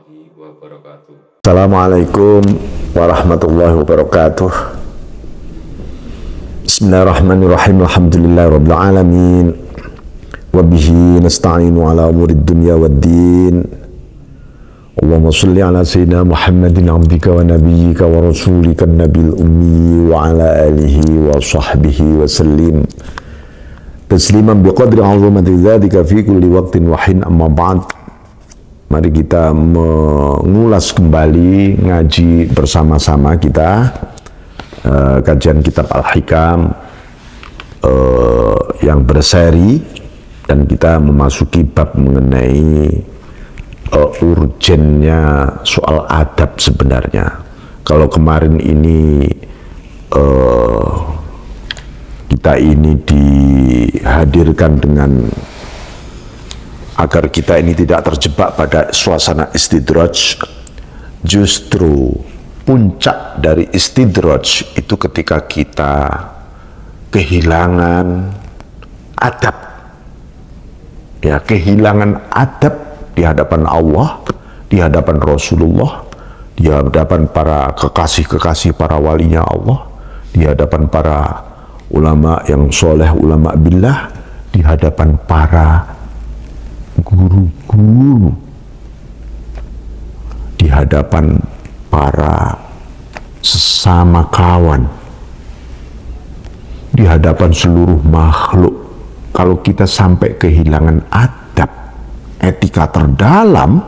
wabarakatuh. Assalamualaikum warahmatullahi wabarakatuh. Bismillahirrahmanirrahim. Alhamdulillahirabbil alamin. Wa bihi nasta'inu ala umurid dunya waddin. Allahumma shalli ala sayyidina Muhammadin abdika wa nabiyyika wa rasulika nabil ummi wa ala alihi wa sahbihi wa sallim tasliman biqadri 'azamati dzalika fi kulli waqtin wa hin, amma ba'd. Mari kita mengulas kembali ngaji bersama-sama kita kajian kitab Al-Hikam yang berseri, dan kita memasuki bab mengenai urgennya soal adab sebenarnya. Kalau kemarin ini kita ini dihadirkan dengan agar kita ini tidak terjebak pada suasana istidraj, justru puncak dari istidraj itu ketika kita kehilangan adab, ya, kehilangan adab di hadapan Allah, di hadapan Rasulullah, di hadapan para kekasih-kekasih para walinya Allah, di hadapan para ulama yang soleh, ulama billah, di hadapan para guru-guru, di hadapan para sesama kawan, di hadapan seluruh makhluk. Kalau kita sampai kehilangan adab, etika terdalam,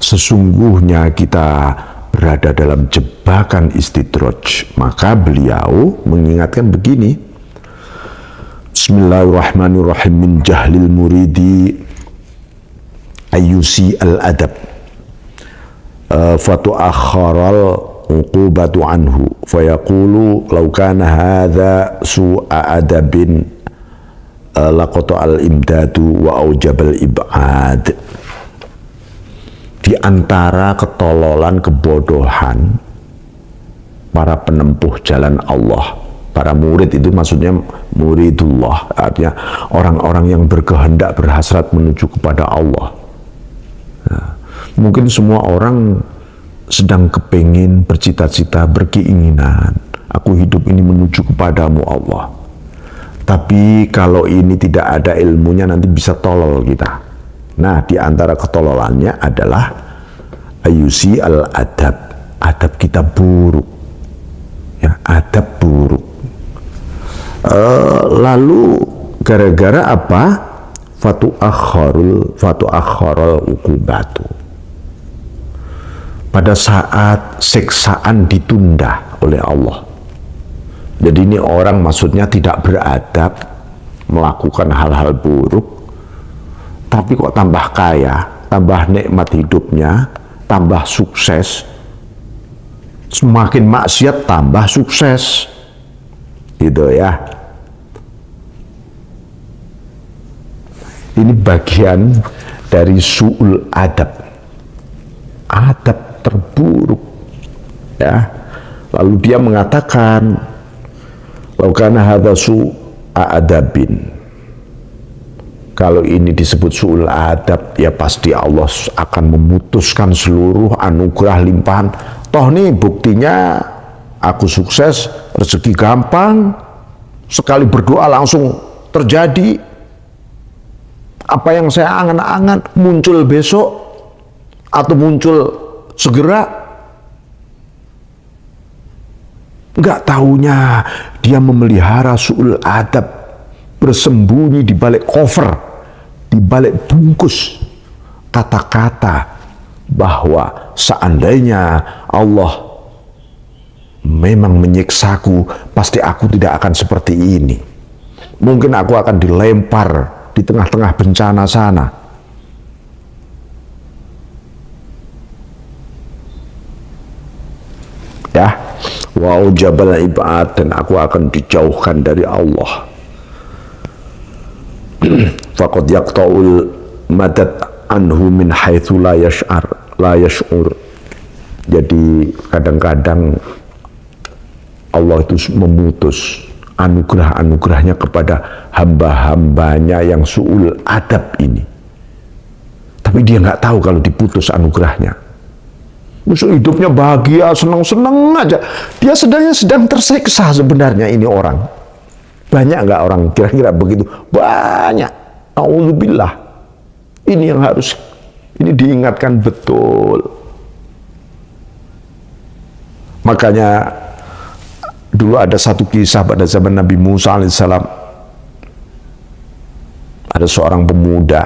sesungguhnya kita berada dalam jebakan istidraj. Maka beliau mengingatkan begini, Bismillahirrahmanirrahim, min jahlil muridi ayyusi al-adab fatu'akharal uqubatu anhu fayaqulu law kana hadha su'a adabin laqata al-imdadu wa aujabal ib'ad. Di antara ketololan, kebodohan para penempuh jalan Allah, para murid itu maksudnya muridullah, artinya orang-orang yang berkehendak, berhasrat menuju kepada Allah. Nah, mungkin semua orang sedang kepingin, bercita-cita, berkeinginan, aku hidup ini menuju kepadamu Allah. Tapi kalau ini tidak ada ilmunya, nanti bisa tolol kita. Nah, di antara ketololannya adalah ayusi al-adab, adab kita buruk, ya, adab buruk. Lalu gara-gara apa? Fatu'akharul uqubatu. Pada saat siksaan ditunda oleh Allah. Jadi ini orang maksudnya tidak beradab, melakukan hal-hal buruk, tapi kok tambah kaya, tambah nikmat hidupnya, tambah sukses. Semakin maksiat tambah sukses, gitu ya. Ini bagian dari su'ul adab, adab terburuk, ya. Lalu dia mengatakan, laukana hadza su'a adabin. Kalau ini disebut su'ul adab, ya pasti Allah akan memutuskan seluruh anugerah limpahan. Toh nih buktinya aku sukses, rezeki gampang, sekali berdoa langsung terjadi. Apa yang saya angan-angan muncul besok atau muncul segera. Enggak taunya dia memelihara su'ul adab, bersembunyi di balik cover, di balik bungkus kata-kata bahwa seandainya Allah memang menyiksaku, pasti aku tidak akan seperti ini. Mungkin aku akan dilempar di tengah-tengah bencana sana. Ya, wa ujabal ibad, dan aku akan dijauhkan dari Allah. Faqad yaqta'ul madad anhu min haitsu la yash'ur. Jadi kadang-kadang Allah itu memutus anugerah-anugerahnya kepada hamba-hambanya yang su'ul adab ini. Tapi dia nggak tahu kalau diputus anugerahnya. Musuh hidupnya bahagia, senang-senang aja. Dia sedang terseksa sebenarnya ini orang. Banyak nggak orang kira-kira begitu? Banyak. Auzubillah. Ini yang harus, ini diingatkan betul. Makanya dulu ada satu kisah pada zaman Nabi Musa alaihissalam. Ada seorang pemuda.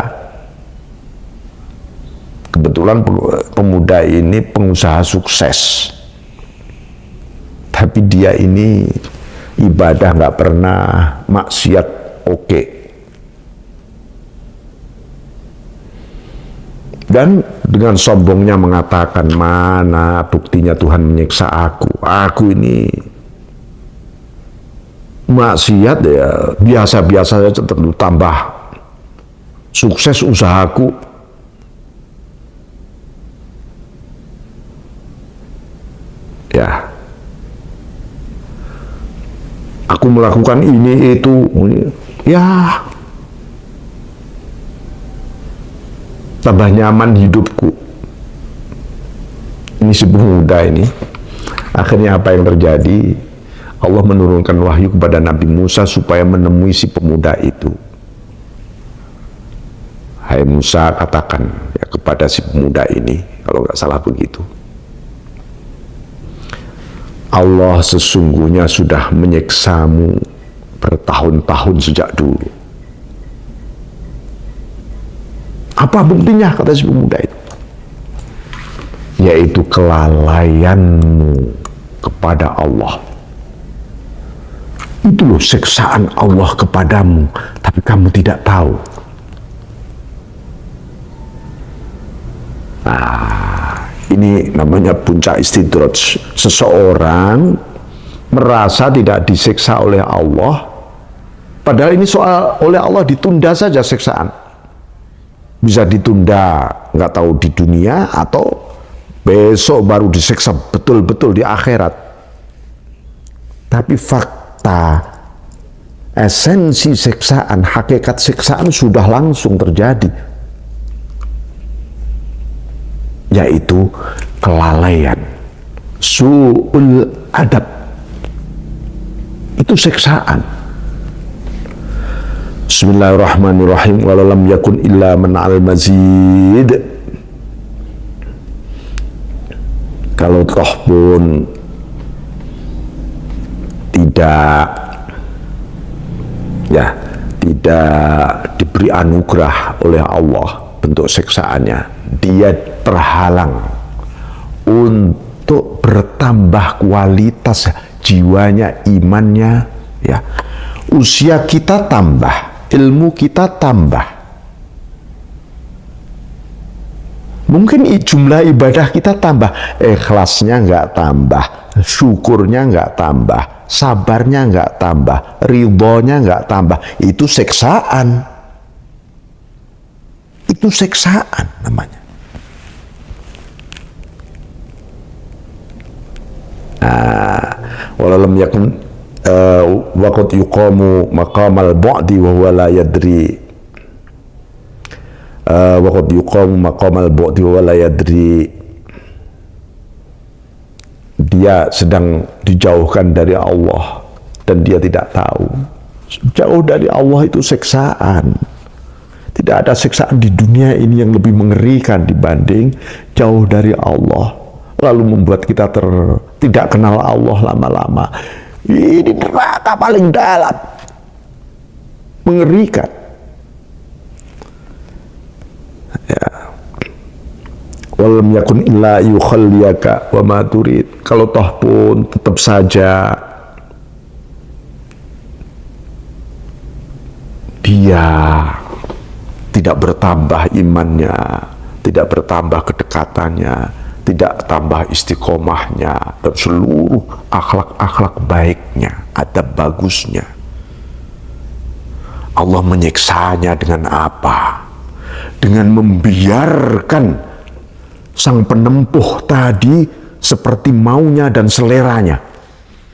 Kebetulan pemuda ini pengusaha sukses, tapi dia ini ibadah nggak pernah, maksiat oke. Dan dengan sombongnya mengatakan, mana buktinya Tuhan menyiksa aku? Aku ini maksiat ya biasa-biasa saja, tambah sukses usahaku. Ya, aku melakukan ini itu, ya tambah nyaman hidupku. Ini si pemuda ini, akhirnya apa yang terjadi? Allah menurunkan wahyu kepada Nabi Musa supaya menemui si pemuda itu. Hai Musa, katakan ya kepada si pemuda ini, kalau nggak salah begitu, Allah sesungguhnya sudah menyiksamu bertahun-tahun sejak dulu. Apa buktinya, kata si pemuda itu? Yaitu kelalaianmu kepada Allah. Itu loh siksaan Allah kepadamu, tapi kamu tidak tahu. Ini namanya puncak istidraj. Seseorang merasa tidak disiksa oleh Allah, padahal ini soal oleh Allah ditunda saja siksaan. Bisa ditunda, nggak tahu di dunia, atau besok baru disiksa betul-betul di akhirat. Tapi fakta, esensi siksaan, hakikat siksaan sudah langsung terjadi, yaitu kelalaian, su'ul adab. Itu siksaan. Bismillahirrahmanirrahim. Walau lam yakun illa man al mazid. Kalau toh pun tidak diberi anugerah oleh Allah bentuk siksaannya, dia terhalang untuk bertambah kualitas jiwanya, imannya, ya. Usia kita tambah, ilmu kita tambah. Mungkin jumlah ibadah kita tambah, ikhlasnya nggak tambah, syukurnya nggak tambah, sabarnya nggak tambah, ridhonya nggak tambah. Itu siksaan. Itu siksaan namanya. Walau lam yakun waqad yuqamu maqamal bu'di wa huwa la yadri, waqad yuqamu maqamal bu'di wa huwa la yadri. Dia sedang dijauhkan dari Allah dan dia tidak tahu. Jauh dari Allah itu siksaan. Tidak ada siksaan di dunia ini yang lebih mengerikan dibanding jauh dari Allah, lalu membuat kita tidak kenal Allah lama-lama. Ini neraka paling dalam, mengerikan. Ya. Walam yakun illa yukhalliyaka wa ma turid. Kalau toh pun tetap saja dia tidak bertambah imannya, tidak bertambah kedekatannya, tidak tambah istiqomahnya, dan seluruh akhlak-akhlak baiknya, adab bagusnya. Allah menyiksanya dengan apa? Dengan membiarkan sang penempuh tadi seperti maunya dan seleranya.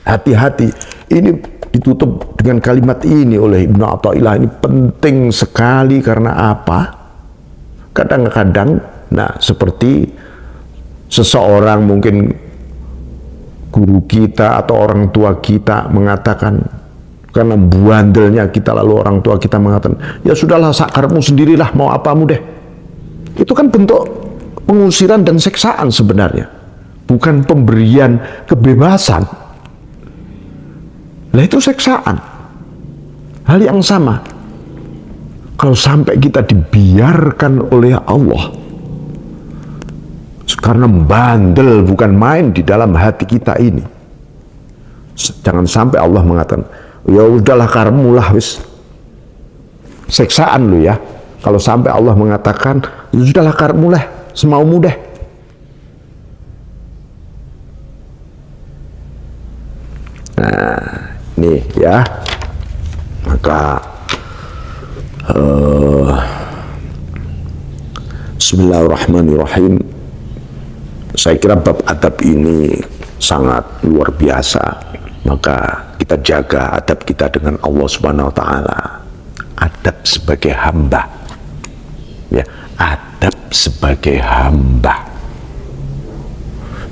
Hati-hati, ini ditutup dengan kalimat ini oleh Ibnu Athaillah. Ini penting sekali karena apa? Kadang-kadang, nah seperti Seseorang mungkin guru kita atau orang tua kita mengatakan, karena bandelnya kita, lalu orang tua kita mengatakan, ya sudahlah sakarmu sendirilah, mau apamu deh. Itu kan bentuk pengusiran dan seksaan sebenarnya, bukan pemberian kebebasan. Lah itu seksaan. Hal yang sama kalau sampai kita dibiarkan oleh Allah, karena bandel bukan main di dalam hati kita ini. Jangan sampai Allah mengatakan, ya udahlah karemu lah wis. Seksaan lu ya. Kalau sampai Allah mengatakan, ya sudahlah karemu lah, semaumu deh. Nah, nih ya. Maka Bismillahirrahmanirrahim. Saya kira bab adab ini sangat luar biasa. Maka kita jaga adab kita dengan Allah Subhanahu wa taala. Adab sebagai hamba. Ya, adab sebagai hamba.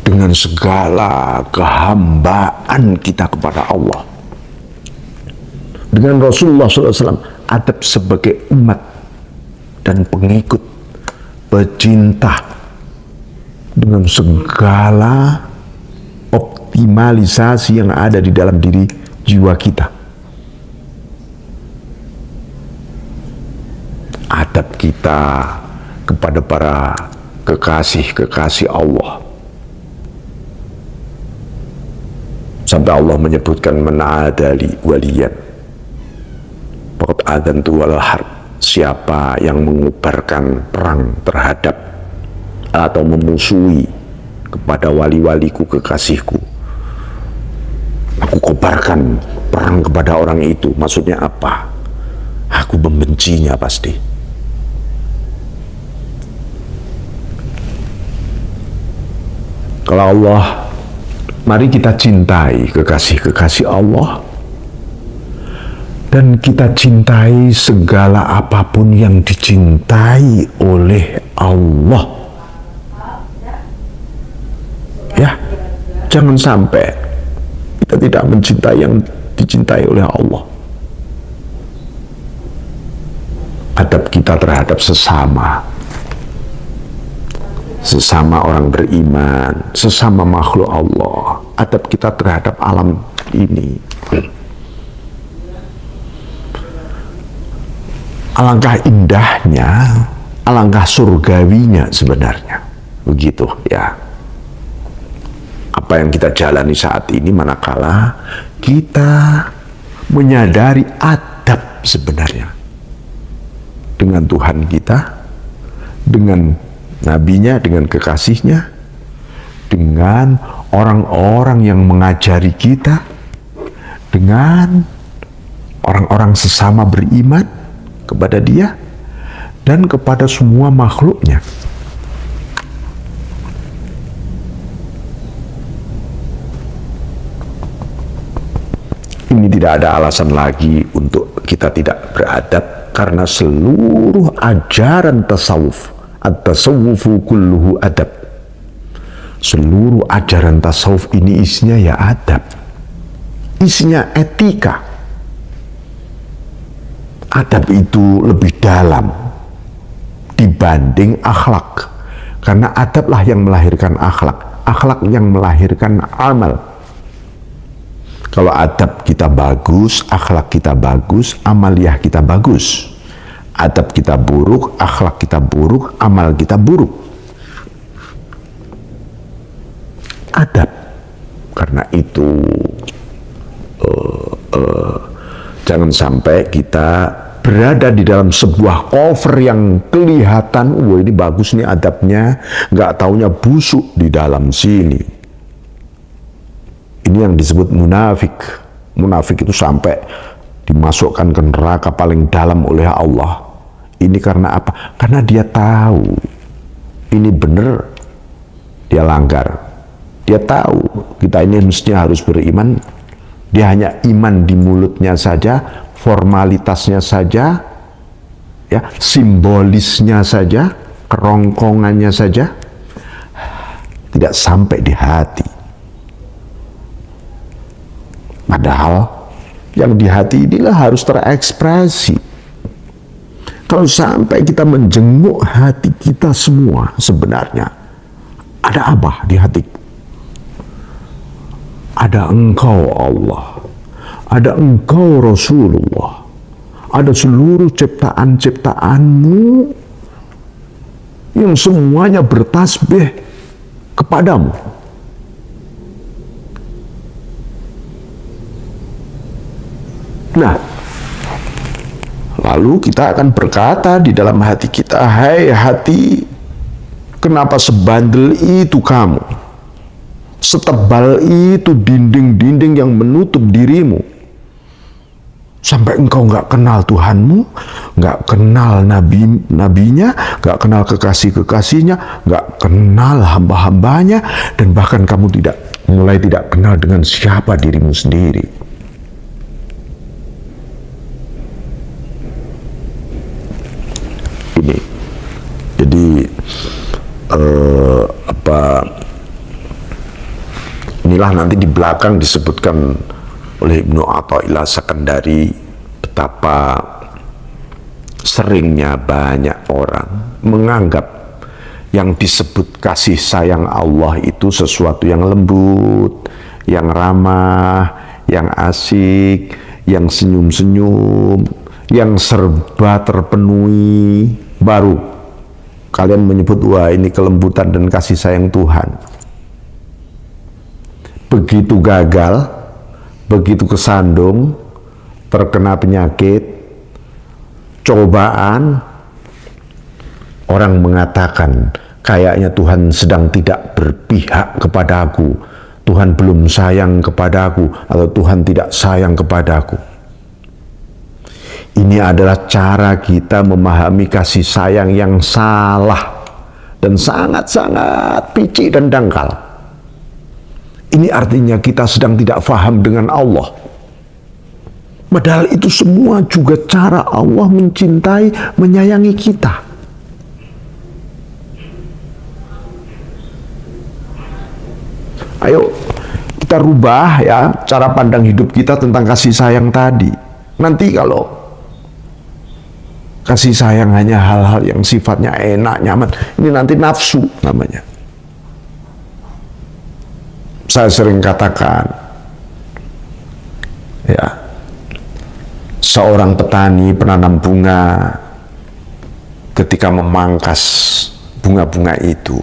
Dengan segala kehambaan kita kepada Allah. Dengan Rasulullah SAW, adab sebagai umat dan pengikut, pecinta, dengan segala optimalisasi yang ada di dalam diri jiwa kita. Adab kita kepada para kekasih-kekasih Allah. Sampai Allah menyebutkan menadali waliyan faqad adantu wal harb. Siapa yang mengubarkan perang terhadap atau memusuhi kepada wali-waliku, kekasihku, aku kobarkan perang kepada orang itu. Maksudnya apa? Aku membencinya pasti. Kalau Allah, mari kita cintai kekasih-kekasih Allah, dan kita cintai segala apapun yang dicintai oleh Allah. Ya, jangan sampai kita tidak mencintai yang dicintai oleh Allah. Adab kita terhadap sesama orang beriman, sesama makhluk Allah, adab kita terhadap alam ini. Alangkah indahnya, alangkah surgawinya sebenarnya. Begitu ya. Apa yang kita jalani saat ini manakala kita menyadari adab sebenarnya dengan Tuhan kita, dengan nabinya, dengan kekasihnya, dengan orang-orang yang mengajari kita, dengan orang-orang sesama beriman kepada dia dan kepada semua makhluknya. Ini tidak ada alasan lagi untuk kita tidak beradab, karena seluruh ajaran tasawuf, at-tasawufu kulluhu adab. Seluruh ajaran tasawuf ini isinya ya adab, isinya etika. Adab itu lebih dalam dibanding akhlak, karena adablah yang melahirkan akhlak, akhlak yang melahirkan amal. Kalau adab kita bagus, akhlak kita bagus, amaliyah kita bagus. Adab kita buruk, akhlak kita buruk, amal kita buruk. Adab. Karena itu jangan sampai kita berada di dalam sebuah cover yang kelihatan, wah ini bagus nih adabnya, nggak taunya busuk di dalam sini. Ini yang disebut munafik. Munafik itu sampai dimasukkan ke neraka paling dalam oleh Allah. Ini karena apa? Karena dia tahu ini benar, dia langgar. Dia tahu kita ini mestinya harus beriman. Dia hanya iman di mulutnya saja, formalitasnya saja, ya, simbolisnya saja, kerongkongannya saja. tidak sampai di hati. Padahal yang di hati inilah harus terekspresi. Kalau sampai kita menjenguk hati kita semua, sebenarnya ada apa di hati? Ada Engkau Allah, ada Engkau Rasulullah, ada seluruh ciptaan-ciptaanmu yang semuanya bertasbih kepadamu. Nah, lalu kita akan berkata di dalam hati kita, hai hati, kenapa sebandel itu kamu? Setebal itu dinding-dinding yang menutup dirimu. Sampai engkau nggak kenal Tuhanmu, nggak kenal nabinya, nggak kenal kekasih-kekasihnya, nggak kenal hamba-hambanya, dan bahkan kamu mulai tidak kenal dengan siapa dirimu sendiri. Ini jadi inilah nanti di belakang disebutkan oleh Ibnu Athaillah Sakandari betapa seringnya banyak orang menganggap yang disebut kasih sayang Allah itu sesuatu yang lembut, yang ramah, yang asik, yang senyum-senyum, yang serba terpenuhi, baru kalian menyebut, wah ini kelembutan dan kasih sayang Tuhan. Begitu gagal, begitu kesandung, terkena penyakit, cobaan, orang mengatakan, kayaknya Tuhan sedang tidak berpihak kepadaku, Tuhan belum sayang kepadaku, atau Tuhan tidak sayang kepadaku. Ini adalah cara kita memahami kasih sayang yang salah dan sangat-sangat picik dan dangkal. Ini artinya kita sedang tidak faham dengan Allah. Padahal itu semua juga cara Allah mencintai, menyayangi kita. Ayo kita rubah ya cara pandang hidup kita tentang kasih sayang tadi. Nanti kalau kasih sayang hanya hal-hal yang sifatnya enak, nyaman, ini nanti nafsu namanya. Saya sering katakan, ya, seorang petani penanam bunga ketika memangkas bunga-bunga itu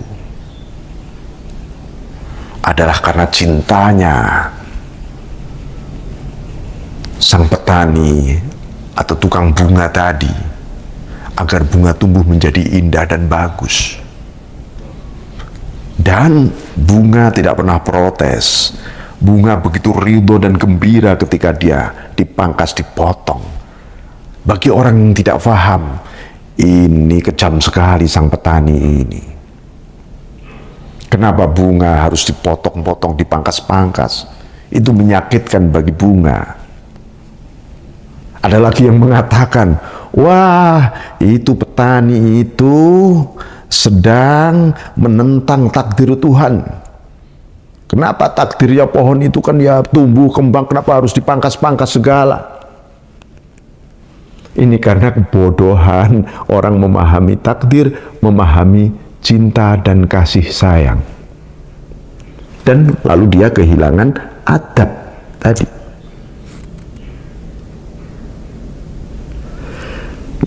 adalah karena cintanya sang petani atau tukang bunga tadi agar bunga tumbuh menjadi indah dan bagus. Dan bunga tidak pernah protes. Bunga begitu ridho dan gembira ketika dia dipangkas, dipotong. Bagi orang yang tidak paham, ini kejam sekali sang petani ini. Kenapa bunga harus dipotong-potong, dipangkas-pangkas? Itu menyakitkan bagi bunga. Ada lagi yang mengatakan, wah itu petani itu sedang menentang takdir Tuhan. Kenapa takdirnya pohon itu kan ya tumbuh kembang, kenapa harus dipangkas-pangkas segala? Ini karena kebodohan orang memahami takdir, memahami cinta dan kasih sayang. Dan lalu dia kehilangan adab tadi.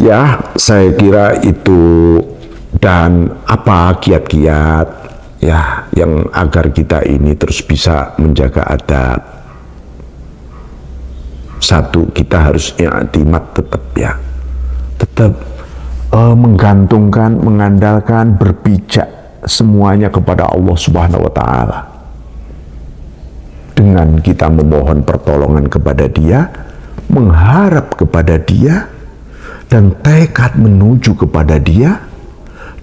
Ya, saya kira itu, dan apa kiat-kiat ya yang agar kita ini terus bisa menjaga adab. Satu, kita harus i'timad tetap ya. Tetap menggantungkan, mengandalkan, berpijak semuanya kepada Allah Subhanahu wa taala. Dengan kita memohon pertolongan kepada Dia, mengharap kepada Dia, dan tekad menuju kepada Dia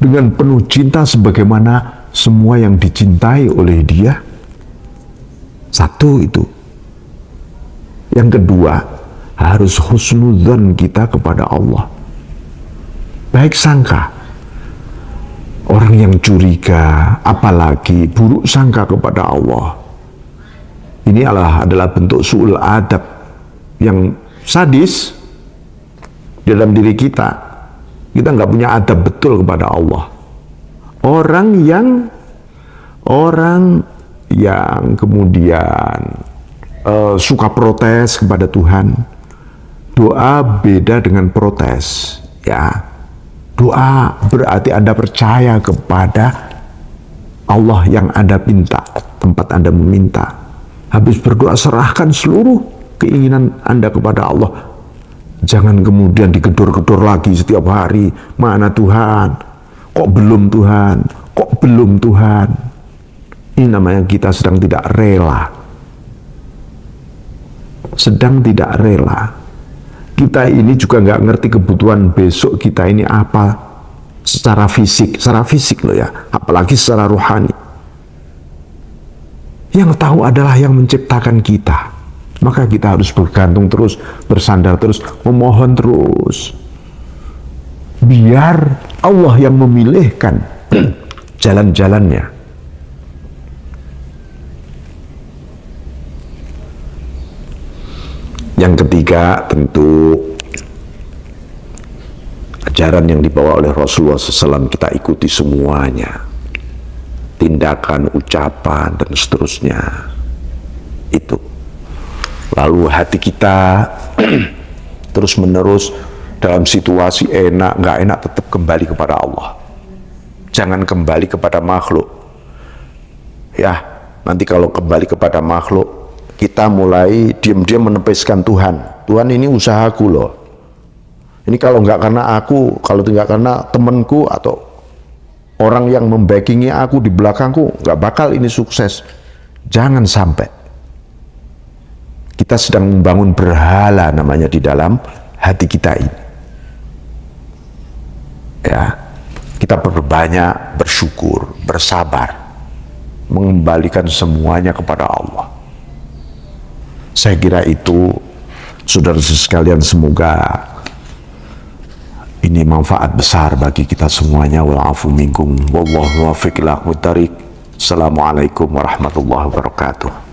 dengan penuh cinta sebagaimana semua yang dicintai oleh Dia. Satu itu. Yang kedua, harus husnudzon kita kepada Allah. Baik sangka. orang yang curiga, apalagi buruk sangka kepada Allah. Ini adalah bentuk su'ul adab yang sadis dalam diri kita. Kita nggak punya adab betul kepada Allah. Orang yang kemudian suka protes kepada Tuhan. Doa beda dengan protes, ya. Doa berarti Anda percaya kepada Allah yang Anda minta, tempat Anda meminta. Habis berdoa, serahkan seluruh keinginan Anda kepada Allah. Jangan kemudian digedor-gedor lagi setiap hari. Mana Tuhan? Kok belum Tuhan? Kok belum Tuhan? Ini namanya kita sedang tidak rela. Sedang tidak rela. Kita ini juga nggak ngerti kebutuhan besok kita ini apa secara fisik loh ya, apalagi secara rohani. Yang tahu adalah yang menciptakan kita. Maka kita harus bergantung terus, bersandar terus, memohon terus. Biar Allah yang memilihkan jalan-jalannya. Yang ketiga, tentu ajaran yang dibawa oleh Rasulullah SAW kita ikuti semuanya. Tindakan, ucapan, dan seterusnya. Itu. Lalu hati kita terus menerus dalam situasi enak, nggak enak, tetap kembali kepada Allah. Jangan kembali kepada makhluk. Ya, nanti kalau kembali kepada makhluk, kita mulai diam-diam menepiskan Tuhan. Tuhan ini usahaku loh. Ini kalau nggak karena aku, kalau tidak karena temanku atau orang yang membackingi aku di belakangku, nggak bakal ini sukses. Jangan sampai. Kita sedang membangun berhala namanya di dalam hati kita ini. Ya, kita berbanyak bersyukur, bersabar, mengembalikan semuanya kepada Allah. Saya kira itu, saudara sekalian, semoga ini manfaat besar bagi kita semuanya. Wa'afu minkum wallahu muwaffiq ila aqwamit thariq. Assalamualaikum warahmatullahi wabarakatuh.